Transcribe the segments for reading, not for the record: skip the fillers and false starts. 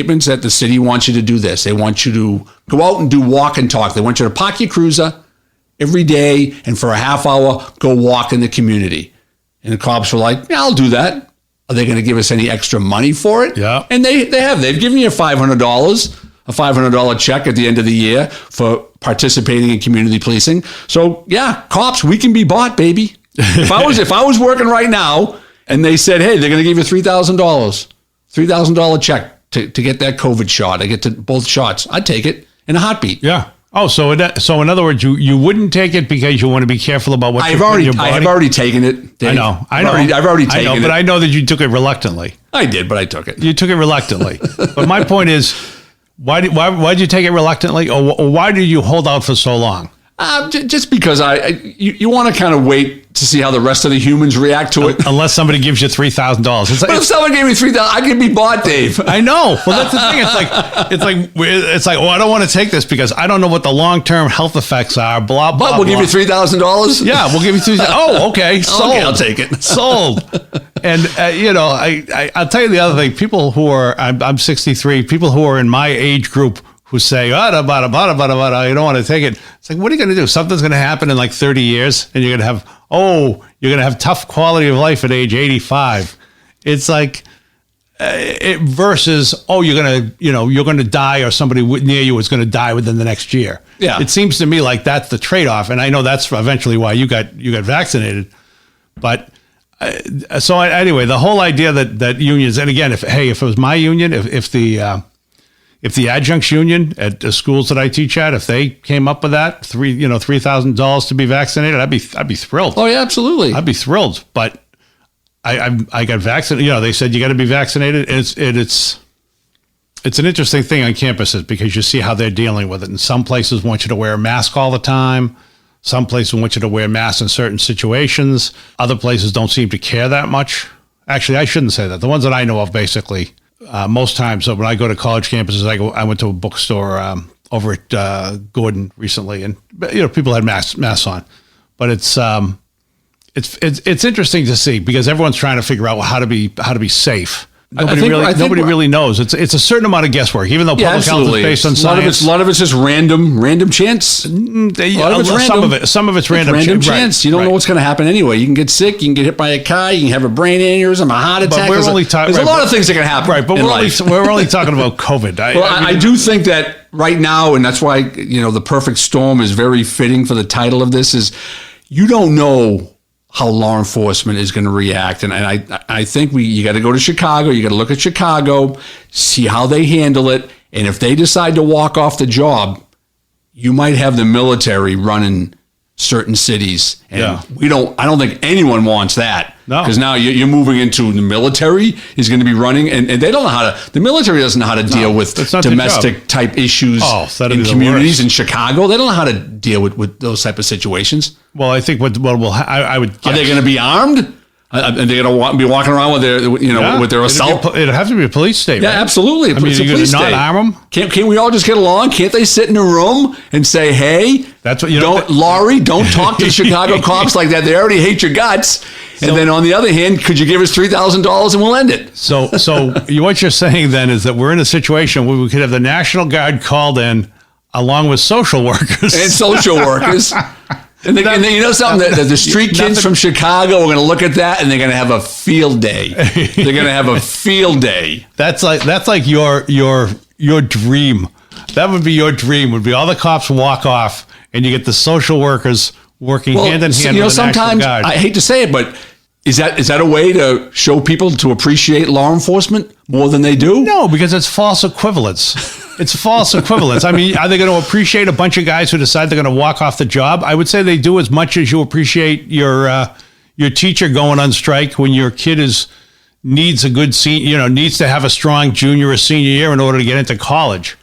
statements that the city wants you to do this. They want you to go out and do walk and talk. They want you to park your cruiser every day and for a half hour, go walk in the community. And the cops were like, yeah, I'll do that. Are they going to give us any extra money for it? Yeah. And they have. They've given you $500, a $500 check at the end of the year for participating in community policing. So yeah, cops, we can be bought, baby. If I was working right now and they said, hey, they're going to give you $3,000 check to get that COVID shot, I get to both shots, I'd take it in a heartbeat. Yeah. Oh, so in other words, you wouldn't take it because you want to be careful about what you put in your body? I have already taken it, Dave. I know. I've already taken it. But I know that you took it reluctantly. I did, but I took it. You took it reluctantly. But my point is, why did you take it reluctantly, or why did you hold out for so long? Just because you want to kind of wait to see how the rest of the humans react to it. Unless somebody gives you $3,000. But if someone gave me $3,000, I could be bought, Dave. I know. Well, that's the thing. It's like, well, I don't want to take this because I don't know what the long-term health effects are. Blah blah. But we'll give you $3,000. Yeah, we'll give you $3,000. Oh, okay. Sold. Okay, I'll take it. Sold. And I'll tell you the other thing. People who are I'm 63. People who are in my age group who say, you don't want to take it. It's like, what are you going to do? Something's going to happen in like 30 years and you're going to have tough quality of life at age 85. It's like, versus, you're going to die or somebody near you is going to die within the next year. Yeah. It seems to me like that's the trade-off. And I know that's eventually why you got vaccinated. But anyway, the whole idea that unions, and again, if it was my union, if the adjuncts union at the schools that I teach at, if they came up with that $3,000 to be vaccinated, I'd be thrilled. Oh yeah, absolutely. I'd be thrilled. But I got vaccinated. They said you got to be vaccinated. And it's an interesting thing on campuses because you see how they're dealing with it. And some places want you to wear a mask all the time. Some places want you to wear masks in certain situations. Other places don't seem to care that much. Actually, I shouldn't say that. The ones that I know of, basically. Most times, so when I go to college campuses, I went to a bookstore over at Gordon recently, and people had masks on. But it's interesting to see because everyone's trying to figure out how to be safe. Nobody really knows. It's a certain amount of guesswork, even though public health is based on science. A lot of it's just random chance. Some of it's random chance. You don't know what's going to happen anyway. You can get sick. You can get hit by a car. You can have a brain aneurysm, a heart attack. But there's a lot of things that can happen. Right, but we're only talking about COVID. I do think that right now, and that's why the perfect storm is very fitting for the title of this. Is you don't know how law enforcement is going to react. And I think you got to go to Chicago. You got to look at Chicago, see how they handle it. And if they decide to walk off the job, you might have the military running certain cities. And I don't think anyone wants that. No. Because now you're moving into the military is going to be running, and they don't know the military doesn't know how to deal with domestic type issues in communities in Chicago. They don't know how to deal with those type of situations. Well, I think I would guess. Are they going to be armed? Are they going to be walking around with their, with their assault? It'd have to be a police state, right? Yeah, absolutely. I mean, you're going to not arm them? Can't we all just get along? Can't they sit in a room and say, hey, that's what Laurie, don't talk to Chicago cops like that. They already hate your guts. And then on the other hand, could you give us $3,000 and we'll end it? So what you're saying then is that we're in a situation where we could have the National Guard called in along with social workers. And social workers. And then something, the street kids from Chicago are going to look at that and they're going to have a field day. They're going to have a field day. That's like your dream. That would be your dream. Would be all the cops walk off and you get the social workers working hand in hand with the sometimes, National Guard. I hate to say it, but is that a way to show people to appreciate law enforcement more than they do? No, because it's false equivalence. It's false equivalence. I mean, are they going to appreciate a bunch of guys who decide they're going to walk off the job? I would say they do as much as you appreciate your teacher going on strike when your kid needs to have a strong junior or senior year in order to get into college.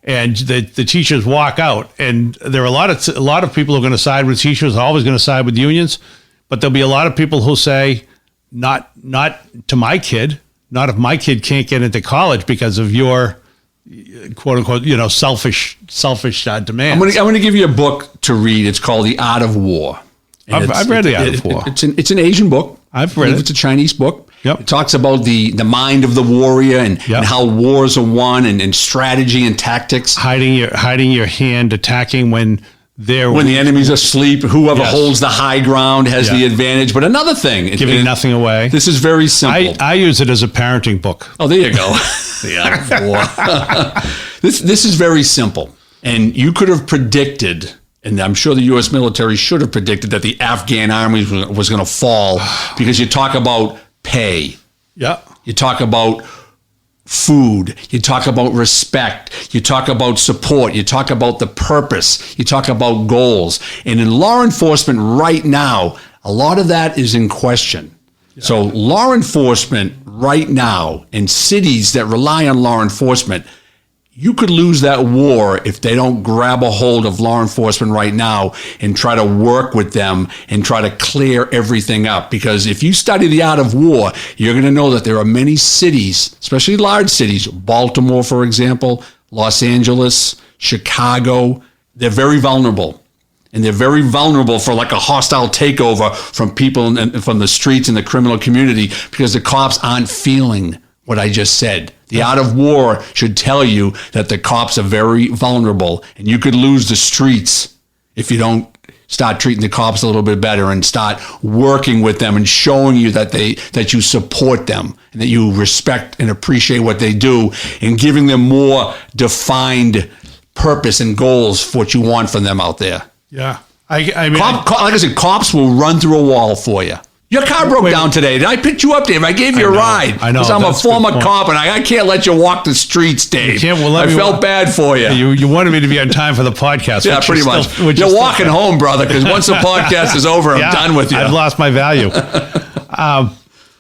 And the teachers walk out, and there are a lot of people who are going to side with teachers, always going to side with unions, but there'll be a lot of people who'll say, not to my kid, not if my kid can't get into college because of your quote unquote, selfish demand. I'm going to give you a book to read. It's called The Art of War. I've read The Art of War. It's an Asian book. I've read it. It's a Chinese book. Yep. It talks about the mind of the warrior and how wars are won and strategy and tactics. Hiding your hand, attacking when the enemy's asleep. Whoever holds the high ground has the advantage. But another thing, giving nothing away. This is very simple. I use it as a parenting book. Oh, there you go. This is very simple, and you could have predicted. And I'm sure the U.S. military should have predicted that the Afghan army was going to fall because you talk about pay. Yeah. You talk about food. You talk about respect. You talk about support. You talk about the purpose. You talk about goals. And in law enforcement right now, a lot of that is in question. Yeah. So law enforcement right now in cities that rely on law enforcement, you could lose that war if they don't grab a hold of law enforcement right now and try to work with them and try to clear everything up. Because if you study the art of war, you're going to know that there are many cities, especially large cities, Baltimore, for example, Los Angeles, Chicago, they're very vulnerable. And they're very vulnerable for like a hostile takeover from people and from the streets and the criminal community because the cops aren't feeling what I just said. The art of war should tell you that the cops are very vulnerable and you could lose the streets if you don't start treating the cops a little bit better and start working with them and showing you that you support them and that you respect and appreciate what they do and giving them more defined purpose and goals for what you want from them out there. Yeah. I mean, like I said, cops will run through a wall for you. Your car broke down today. I picked you up, Dave. I gave you a ride. I know. Because I'm a former cop, and I can't let you walk the streets, Dave. I felt bad for you. You wanted me to be on time for the podcast. Yeah, pretty much. You're walking home, brother, because once the podcast is over, I'm done with you. I've lost my value. I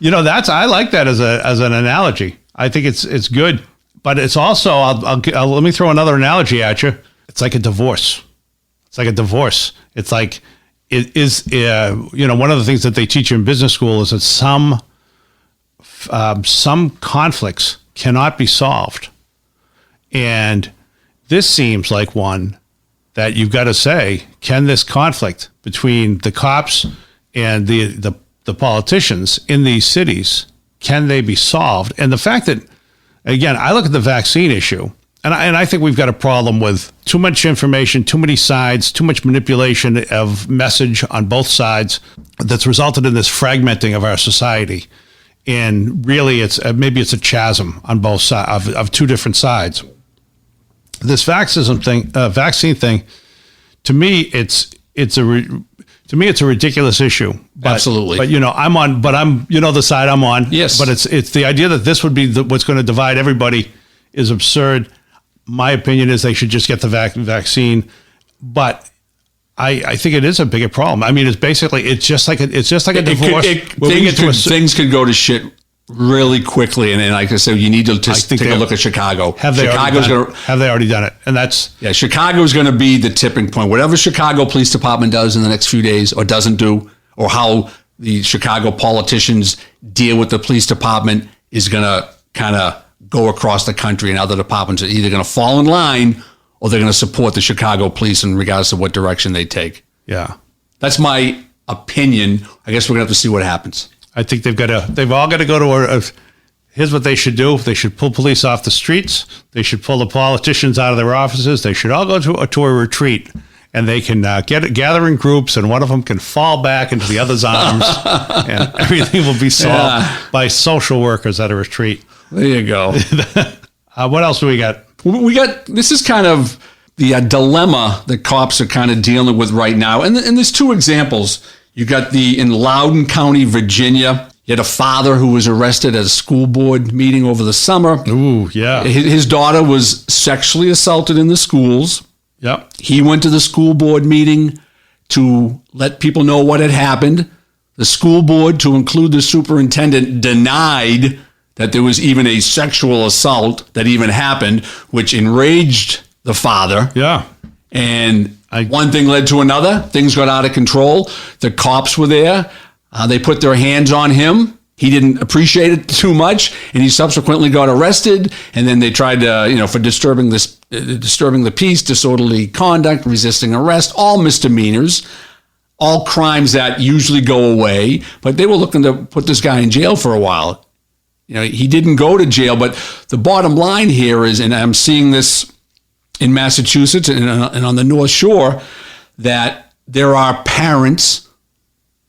like that as an analogy. I think it's good. But it's also, let me throw another analogy at you. It's like a divorce. It's like, it is, one of the things that they teach you in business school is that some conflicts cannot be solved. And this seems like one that you've got to say, can this conflict between the cops and the politicians in these cities, can they be solved? And the fact that, again, I look at the vaccine issue, and I think we've got a problem with too much information, too many sides, too much manipulation of message on both sides that's resulted in this fragmenting of our society. And really, maybe it's a chasm on both sides of two different sides. This vaccine thing, to me, it's a ridiculous issue. Absolutely. But I'm the side I'm on. Yes. But it's the idea that this would be what's going to divide everybody is absurd. My opinion is they should just get the vaccine, but I think it is a bigger problem. I mean, it's just like a divorce. Things could go to shit really quickly, and like I said, you need to just take a look at Chicago. Have they already done it? And that's Chicago's going to be the tipping point. Whatever Chicago Police Department does in the next few days, or doesn't do, or how the Chicago politicians deal with the police department is going to kind of go across the country, and other departments are either going to fall in line or they're going to support the Chicago police in regards to what direction they take. Yeah. That's my opinion. I guess we're going to have to see what happens. I think they've all got to go to here's what they should do. They should pull police off the streets. They should pull the politicians out of their offices. They should all go to a retreat, and they can gather in groups, and one of them can fall back into the other's arms, and everything will be solved by social workers at a retreat. There you go. What else do we got? This is kind of the dilemma that cops are kind of dealing with right now. And there's two examples. You got in Loudoun County, Virginia, you had a father who was arrested at a school board meeting over the summer. Ooh, yeah. His daughter was sexually assaulted in the schools. Yep. He went to the school board meeting to let people know what had happened. The school board, to include the superintendent, denied that there was even a sexual assault that even happened, which enraged the father. Yeah. And one thing led to another. Things got out of control. The cops were there. They put their hands on him. He didn't appreciate it too much, and he subsequently got arrested. And then they tried to, for disturbing the peace, disorderly conduct, resisting arrest, all misdemeanors. all crimes that usually go away, but they were looking to put this guy in jail for a while. He didn't go to jail, but the bottom line here is, and I'm seeing this in Massachusetts and on the North Shore, that there are parents,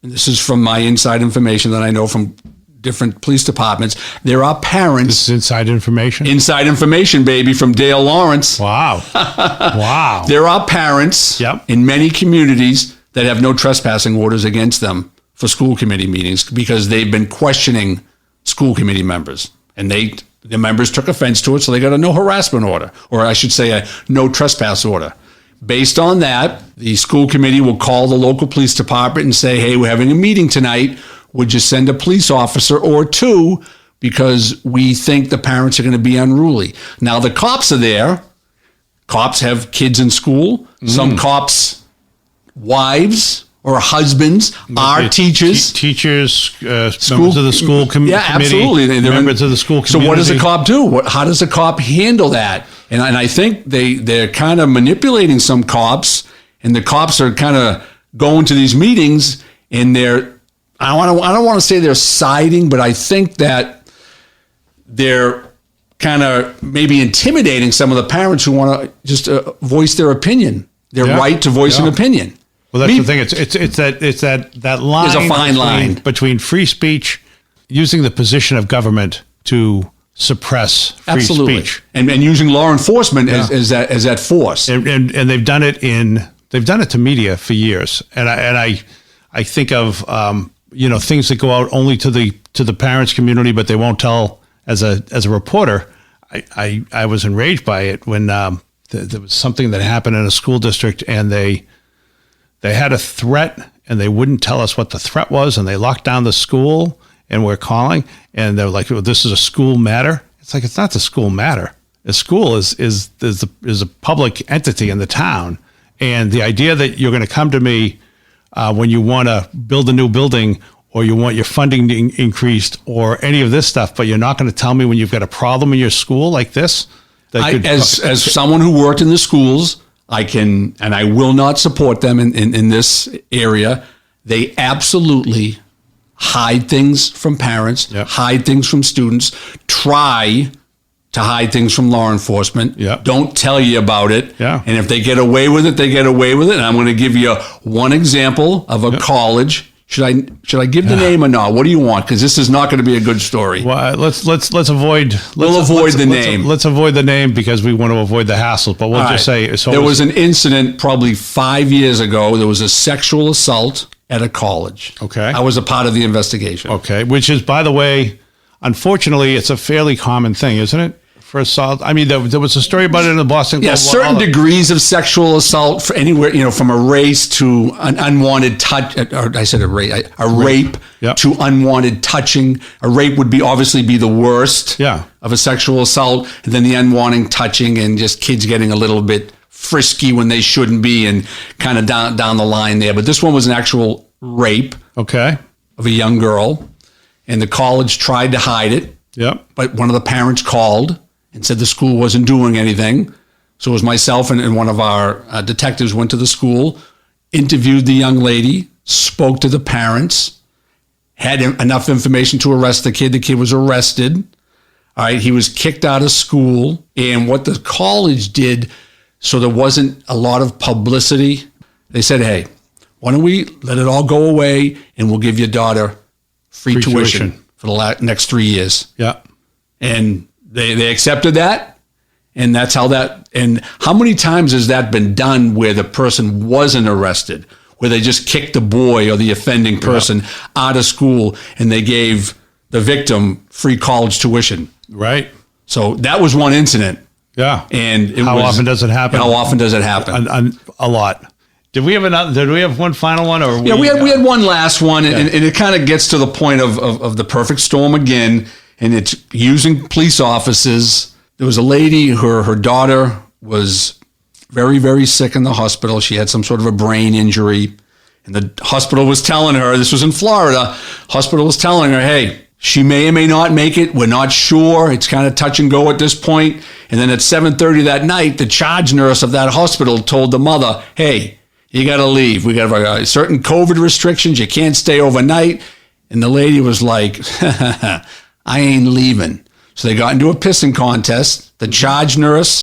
and this is from my inside information that I know from different police departments, there are parents. This is inside information? Inside information, baby, from Dale Lawrence. Wow. Wow. There are parents in many communities that have no trespassing orders against them for school committee meetings because they've been questioning school committee members. And the members took offense to it, so they got a no harassment order, or I should say a no trespass order. Based on that, the school committee will call the local police department and say, hey, we're having a meeting tonight. Would you send a police officer or two because we think the parents are going to be unruly? Now, the cops are there. Cops have kids in school. Some cops' wives or husbands are teachers. Teachers, members of the school committee. Yeah, absolutely. They're members of the school community. So what does a cop do? How does a cop handle that? And I think they're kind of manipulating some cops, and the cops are kind of going to these meetings, and I don't want to say they're siding, but I think that they're kind of maybe intimidating some of the parents who want to just voice their opinion, their right to voice an opinion. Well, that's the thing. It's that line. There's a fine line between free speech, using the position of government to suppress free speech, and using law enforcement as that force. And they've done it to media for years. And I think of things that go out only to the parents community, but they won't tell as a reporter. I was enraged by it when there was something that happened in a school district, and they had a threat, and they wouldn't tell us what the threat was, and they locked down the school, and we're calling, and they're like, well, this is a school matter. It's like, it's not the school matter. The school is a public entity in the town, and the idea that you're going to come to me when you want to build a new building, or you want your funding increased, or any of this stuff, but you're not going to tell me when you've got a problem in your school like this. As someone who worked in the schools, I can, and I will not support them in this area. They absolutely hide things from parents, hide things from students, try to hide things from law enforcement. Don't tell you about it. And if they get away with it, they get away with it. And I'm going to give you one example of a college. Should I give the name or not? What do you want? Because this is not going to be a good story. Well, let's avoid. We'll avoid the name. Let's avoid the name because we want to avoid the hassle. But we'll just say there was an incident probably 5 years ago. There was a sexual assault at a college. Okay, I was a part of the investigation. Okay, which is, by the way, unfortunately, it's a fairly common thing, isn't it? For assault. I mean, there was a story about it in the Boston Globe. Yeah, certain degrees of sexual assault for anywhere, from a race to an unwanted touch, or I said a rape to unwanted touching. A rape would obviously be the worst of a sexual assault, and then the unwanted touching and just kids getting a little bit frisky when they shouldn't be, and kind of down the line there. But this one was an actual rape of a young girl, and the college tried to hide it. But one of the parents called and said the school wasn't doing anything. So it was myself and one of our detectives went to the school, interviewed the young lady, spoke to the parents, had enough information to arrest the kid. The kid was arrested. All right, he was kicked out of school. And what the college did, so there wasn't a lot of publicity, they said, hey, why don't we let it all go away and we'll give your daughter free tuition for the next 3 years. And they accepted that, and that's how that, and how many times has that been done where the person wasn't arrested, where they just kicked the boy or the offending person out of school and they gave the victim free college tuition? So that was one incident. And how often does it happen? How often does it happen? A lot. Did we have one final one? Or we had one last one, and it kind of gets to the point of the perfect storm again. And it's using police officers. There was a lady, her daughter was very, very sick in the hospital. She had some sort of a brain injury. And the hospital was telling her, this was in Florida, hospital was telling her, hey, she may or may not make it. We're not sure. It's kind of touch and go at this point. And then at 7:30 that night, the charge nurse of that hospital told the mother, hey, you got to leave. We got certain COVID restrictions. You can't stay overnight. And the lady was like, I ain't leaving. So they got into a pissing contest. The charge nurse